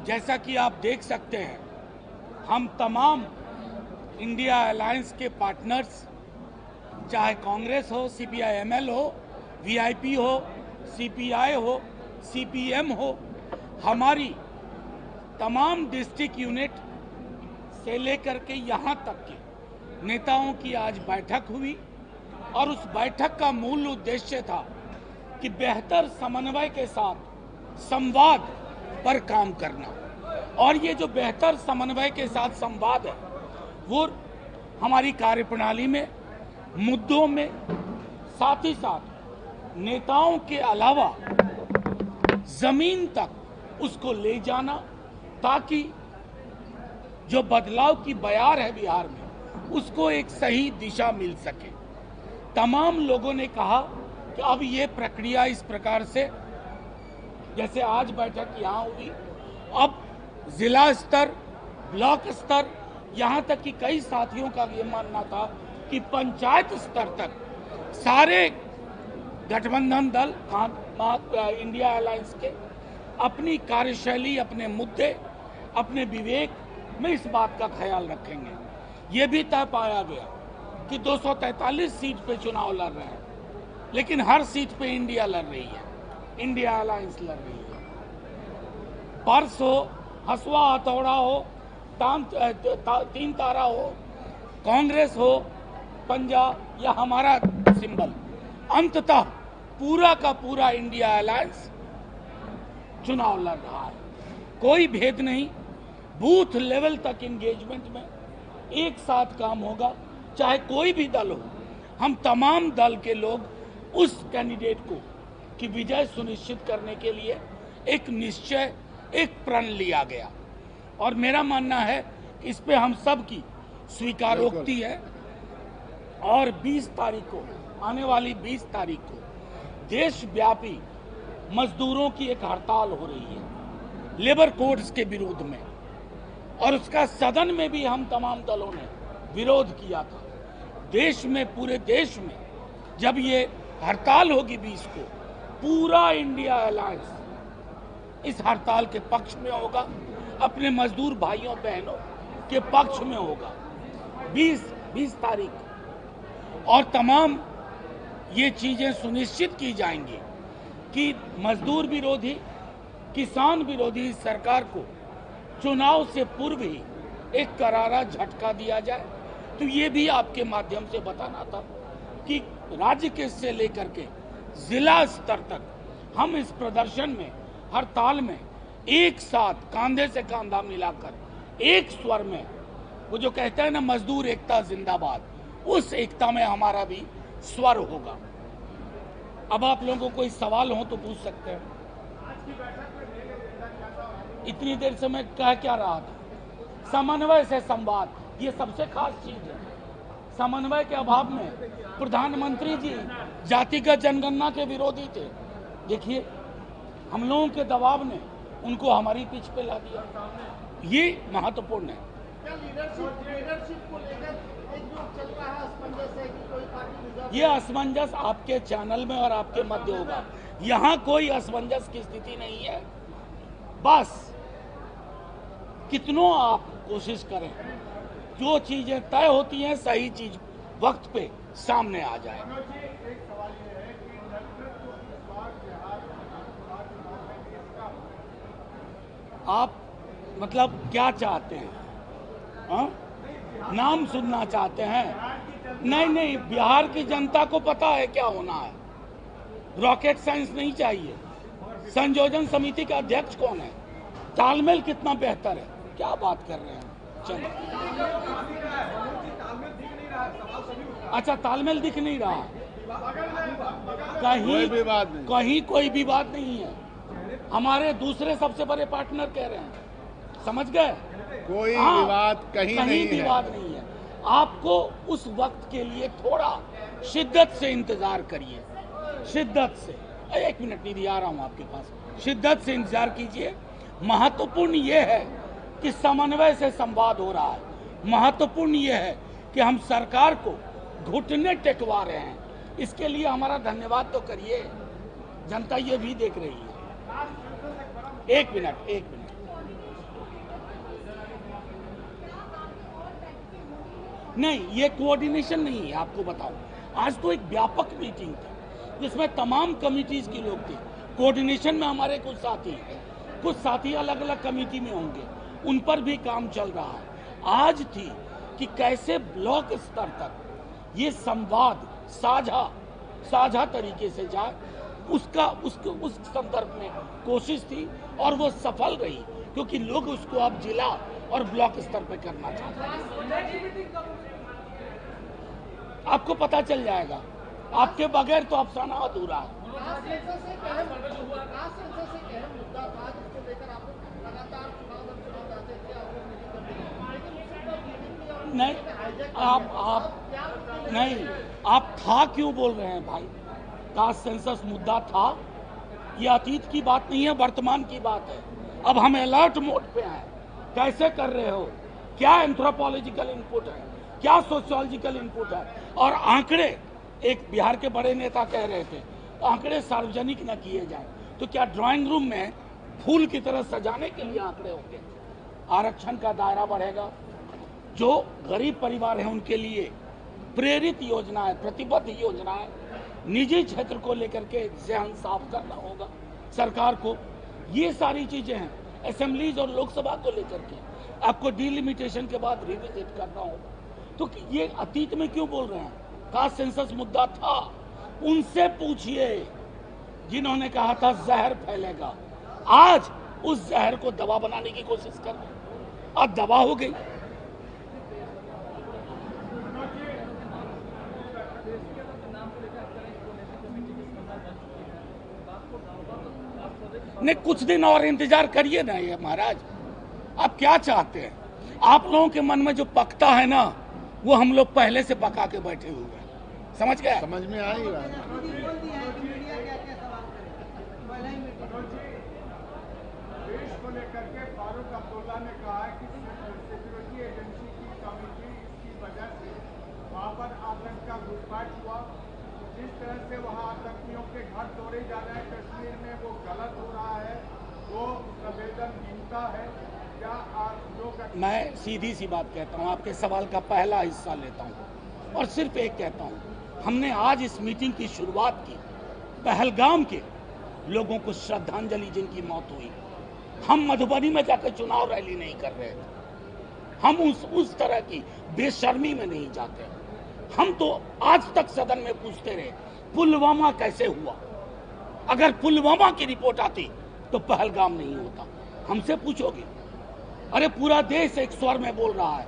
जैसा कि आप देख सकते हैं, हम तमाम इंडिया अलायंस के पार्टनर्स, चाहे कांग्रेस हो, CPI-ML हो, VIP हो, CPI हो, CPM हो, हमारी तमाम डिस्ट्रिक्ट यूनिट से लेकर के यहाँ तक के नेताओं की आज बैठक हुई और उस बैठक का मूल उद्देश्य था कि बेहतर समन्वय के साथ संवाद पर काम करना। और ये जो बेहतर समन्वय के साथ संवाद है वो हमारी कार्यप्रणाली में, मुद्दों में, साथ ही साथ नेताओं के अलावा जमीन तक उसको ले जाना, ताकि जो बदलाव की बयार है बिहार में उसको एक सही दिशा मिल सके। तमाम लोगों ने कहा कि अब ये प्रक्रिया इस प्रकार से, जैसे आज बैठक यहाँ हुई, अब जिला स्तर, ब्लॉक स्तर, यहाँ तक कि कई साथियों का ये मानना था कि पंचायत स्तर तक सारे गठबंधन दल इंडिया अलायंस के अपनी कार्यशैली, अपने मुद्दे, अपने विवेक में इस बात का ख्याल रखेंगे। ये भी तय पाया गया कि 243 सीट पे चुनाव लड़ रहे हैं, लेकिन हर सीट पे इंडिया लड़ रही है, इंडिया अलायंस लड़ रही है। पर्स हो, हसुआ हथौड़ा हो, तीन तारा हो, कांग्रेस हो, पंजा या हमारा सिंबल, अंततः पूरा का पूरा इंडिया अलायंस चुनाव लड़ रहा है। कोई भेद नहीं, बूथ लेवल तक एंगेजमेंट में एक साथ काम होगा, चाहे कोई भी दल हो। हम तमाम दल के लोग उस कैंडिडेट को की विजय सुनिश्चित करने के लिए एक निश्चय, एक प्रण लिया गया। और मेरा मानना है कि इस पे हम सब की स्वीकारोक्ति है। और 20 तारीख को, आने वाली 20 तारीख को देशव्यापी मजदूरों की एक हड़ताल हो रही है लेबर कोड्स के विरोध में, और उसका सदन में भी हम तमाम दलों ने विरोध किया था। देश में, पूरे देश में जब ये हड़ताल होगी 20 को, पूरा इंडिया अलायंस इस हड़ताल के पक्ष में होगा, अपने मजदूर भाइयों बहनों के पक्ष में होगा 20 तारीख को। और तमाम ये चीजें सुनिश्चित की जाएंगी कि मजदूर विरोधी, किसान विरोधी सरकार को चुनाव से पूर्व ही एक करारा झटका दिया जाए। तो ये भी आपके माध्यम से बताना था कि राज्य के से लेकर के जिला स्तर तक हम इस प्रदर्शन में, हड़ताल में एक साथ कांधे से कांधा मिलाकर एक स्वर में, वो जो कहते हैं ना मजदूर एकता जिंदाबाद, उस एकता में हमारा भी स्वर होगा। अब आप लोगों को कोई सवाल हो तो पूछ सकते हैं। इतनी देर से मैं कह क्या रहा था? समन्वय से संवाद, ये सबसे खास चीज है। समन्वय के अभाव में प्रधानमंत्री जी जातिगत जनगणना के विरोधी थे। देखिए, हम लोगों के दबाव ने उनको हमारी पीछ पे ला दिया। ये महत्वपूर्ण है। ये असमंजस आपके चैनल में और आपके मध्य होगा, यहाँ कोई असमंजस की स्थिति नहीं है। बस कितनों आप कोशिश करें, जो चीजें तय होती हैं सही चीज वक्त पे सामने आ जाए। आप मतलब क्या चाहते हैं? हा? नाम सुनना चाहते हैं? नहीं, बिहार की जनता को पता है क्या होना है। रॉकेट साइंस नहीं चाहिए। संयोजन समिति का अध्यक्ष कौन है, तालमेल कितना बेहतर है, क्या बात कर रहे हैं? चलो, अच्छा, तालमेल दिख नहीं रहा, कहीं कोई विवाद नहीं है। हमारे दूसरे सबसे बड़े पार्टनर कह रहे हैं, समझ गए? कोई विवाद कहीं विवाद नहीं है। आपको उस वक्त के लिए थोड़ा शिद्दत से इंतजार करिए, शिद्दत से। 1 मिनट नहीं आ रहा हूं आपके पास, शिद्दत से इंतजार कीजिए। महत्वपूर्ण ये है कि समन्वय से संवाद हो रहा है। महत्वपूर्ण ये है कि हम सरकार को घुटने टेकवा रहे हैं। इसके लिए हमारा धन्यवाद तो करिए, जनता ये भी देख रही है। एक मिनट नहीं, ये कोऑर्डिनेशन नहीं है। आपको बताऊं, आज तो एक व्यापक मीटिंग थी जिसमें तमाम कमिटीज के लोग थे। कोऑर्डिनेशन में हमारे कुछ साथी अलग अलग कमेटी में होंगे, उन पर भी काम चल रहा है। आज थी कि कैसे ब्लॉक स्तर तक ये संवाद साझा तरीके से जाए, उस संदर्भ में कोशिश थी और वो सफल रही, क्योंकि लोग उसको अब जिला और ब्लॉक स्तर पे करना चाहते हैं। आपको पता चल जाएगा, आपके बगैर तो अफसाना अधूरा है। नहीं, आप था क्यों बोल रहे हैं भाई? कास्ट सेंसस मुद्दा था, ये अतीत की बात नहीं है, वर्तमान की बात है। अब हम अलर्ट मोड पे हैं। कैसे कर रहे हो, क्या एंथ्रोपोलॉजिकल इनपुट है, क्या सोशियोलॉजिकल इनपुट है, और आंकड़े, एक बिहार के बड़े नेता कह रहे थे आंकड़े सार्वजनिक न किए जाए, तो क्या ड्राइंग रूम में फूल की तरह सजाने के लिए आंकड़े होंगे? आरक्षण का दायरा बढ़ेगा, जो गरीब परिवार है उनके लिए प्रेरित योजना है, प्रतिबद्ध योजना है। निजी क्षेत्र को लेकर के जहन साफ करना होगा सरकार को। ये सारी चीजें हैं। असेंबलीज और लोकसभा को लेकर के आपको डिलिमिटेशन के बाद रिविजिट करना होगा। तो ये अतीत में क्यों बोल रहे हैं? कास्ट सेंसस मुद्दा था, उनसे पूछिए जिन्होंने कहा था जहर फैलेगा। आज उस जहर को दवा बनाने की कोशिश कर रहे हैं, अब दवा हो गई। नहीं, कुछ दिन और इंतजार करिए ना ये महाराज। आप क्या चाहते हैं? आप लोगों के मन में जो पकता है ना, वो हम लोग पहले से पका के बैठे हुए हैं। समझ गए? समझ में आई बात। देश को लेकर के फारूक अब्दुल्ला ने कहा है कि सिक्योरिटी एजेंसी की कमेटी इसकी वजह से वहाँ पर आतंक का घुसपैठ हुआ। जिस तरह से वहाँ आतंकियों के घर तोड़े जा रहे हैं कश्मीर में, वो गलत हो रहा है, वो संवेदनहीनता है। क्या आप जो मैं सीधी सी बात कहता हूँ, आपके सवाल का पहला हिस्सा लेता हूँ और सिर्फ एक कहता हूँ, हमने आज इस मीटिंग की शुरुआत की पहलगाम के लोगों को श्रद्धांजलि जिनकी मौत हुई। हम मधुबनी में जाकर चुनाव रैली नहीं कर रहे थे, हम उस तरह की बेशर्मी में नहीं जाते। हम तो आज तक सदन में पूछते रहे पुलवामा कैसे हुआ। अगर पुलवामा की रिपोर्ट आती तो पहलगाम नहीं होता। हमसे पूछोगे, अरे पूरा देश एक स्वर में बोल रहा है,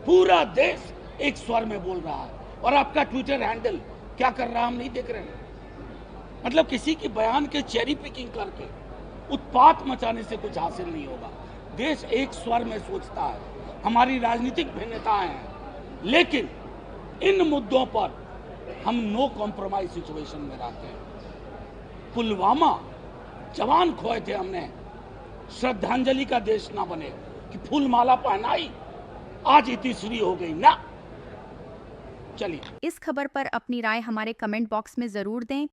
पूरा देश एक स्वर में बोल रहा है, और आपका ट्विटर हैंडल क्या कर रहा है हम नहीं देख रहे हैं। मतलब किसी की बयान के चेरी पिकिंग करके उत्पात मचाने से कुछ हासिल नहीं होगा। देश एक स्वर में सोचता है। हमारी राजनीतिक भिन्नताएं हैं, लेकिन इन मुद्दों पर हम नो कॉम्प्रोमाइज सिचुएशन में रहते हैं। पुलवामा जवान खोए थे हमने, श्रद्धांजलि का देश ना बने कि फूल माला पहनाई, आज इतिश्री हो गई ना। चलिए, इस खबर पर अपनी राय हमारे कमेंट बॉक्स में जरूर दें।